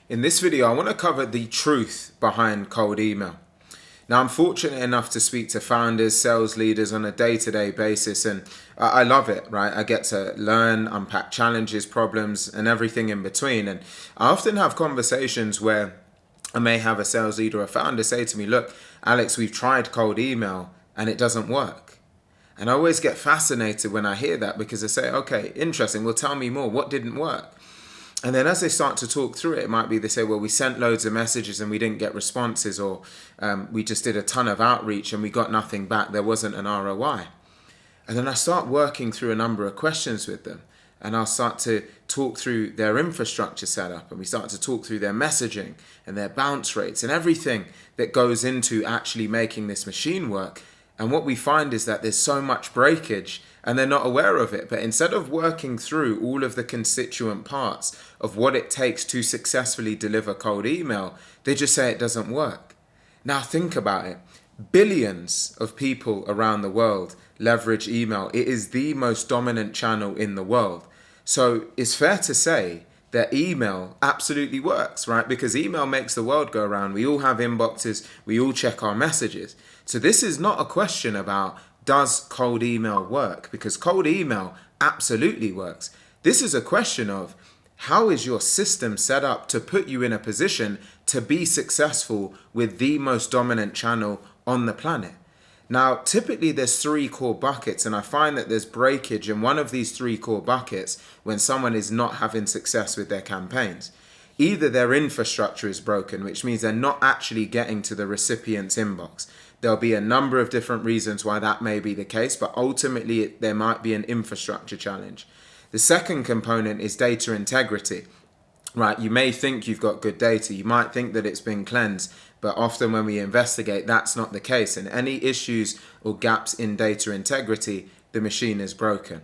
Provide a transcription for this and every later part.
In this video, I want to cover the truth behind cold email. Now, I'm fortunate enough to speak to founders, sales leaders on a day-to-day basis, and I love it, right? I get to learn, unpack challenges, problems, and everything in between. And I often have conversations where I may have a sales leader or a founder say to me, look, Alex, we've tried cold email and it doesn't work. And I always get fascinated when I hear that because I say, okay, interesting. Well, tell me more. What didn't work? And then as they start to talk through it, it might be they say, well, we sent loads of messages and we didn't get responses, or we just did a ton of outreach and we got nothing back. There wasn't an ROI. And then I start working through a number of questions with them. And I'll start to talk through their infrastructure setup, and we start to talk through their messaging and their bounce rates and everything that goes into actually making this machine work. And what we find is that there's so much breakage and they're not aware of it. But instead of working through all of the constituent parts of what it takes to successfully deliver cold email, they just say it doesn't work. Now think about it. Billions of people around the world leverage email. It is the most dominant channel in the world. So it's fair to say that email absolutely works, right? Because email makes the world go around. We all have inboxes. We all check our messages. So this is not a question about does cold email work? Because cold email absolutely works. This is a question of how is your system set up to put you in a position to be successful with the most dominant channel on the planet. Now, typically there's three core buckets, and I find that there's breakage in one of these three core buckets when someone is not having success with their campaigns. Either their infrastructure is broken, which means they're not actually getting to the recipient's inbox. There'll be a number of different reasons why that may be the case, but ultimately there might be an infrastructure challenge. The second component is data integrity. Right, you may think you've got good data, you might think that it's been cleansed, but often when we investigate, that's not the case. And any issues or gaps in data integrity, the machine is broken.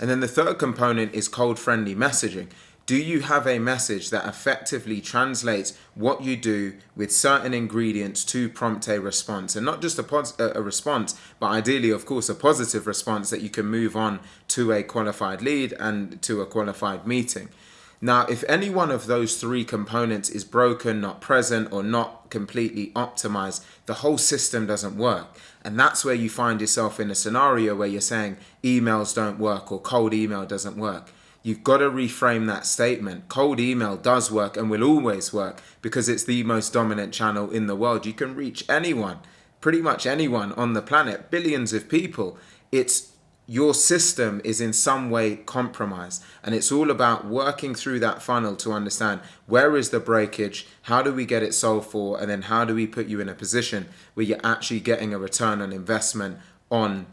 And then the third component is cold-friendly messaging. Do you have a message that effectively translates what you do with certain ingredients to prompt a response? And not just a response, but ideally, of course, a positive response that you can move on to a qualified lead and to a qualified meeting. Now, if any one of those three components is broken, not present, or not completely optimized, the whole system doesn't work. And that's where you find yourself in a scenario where you're saying emails don't work or cold email doesn't work. You've got to reframe that statement. Cold email does work and will always work because it's the most dominant channel in the world. You can reach anyone, pretty much anyone on the planet, billions of people. Your system is in some way compromised, and it's all about working through that funnel to understand where is the breakage, how do we get it solved for, and then how do we put you in a position where you're actually getting a return on investment on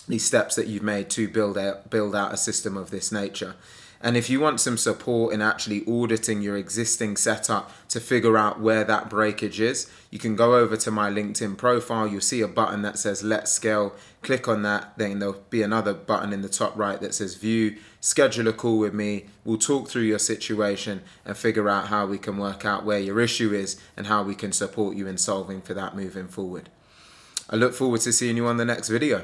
these steps that you've made to build out a system of this nature. And if you want some support in actually auditing your existing setup to figure out where that breakage is, you can go over to my LinkedIn profile. You'll see a button that says Let's Scale. Click on that. Then there'll be another button in the top right that says View. Schedule a call with me. We'll talk through your situation and figure out how we can work out where your issue is and how we can support you in solving for that moving forward. I look forward to seeing you on the next video.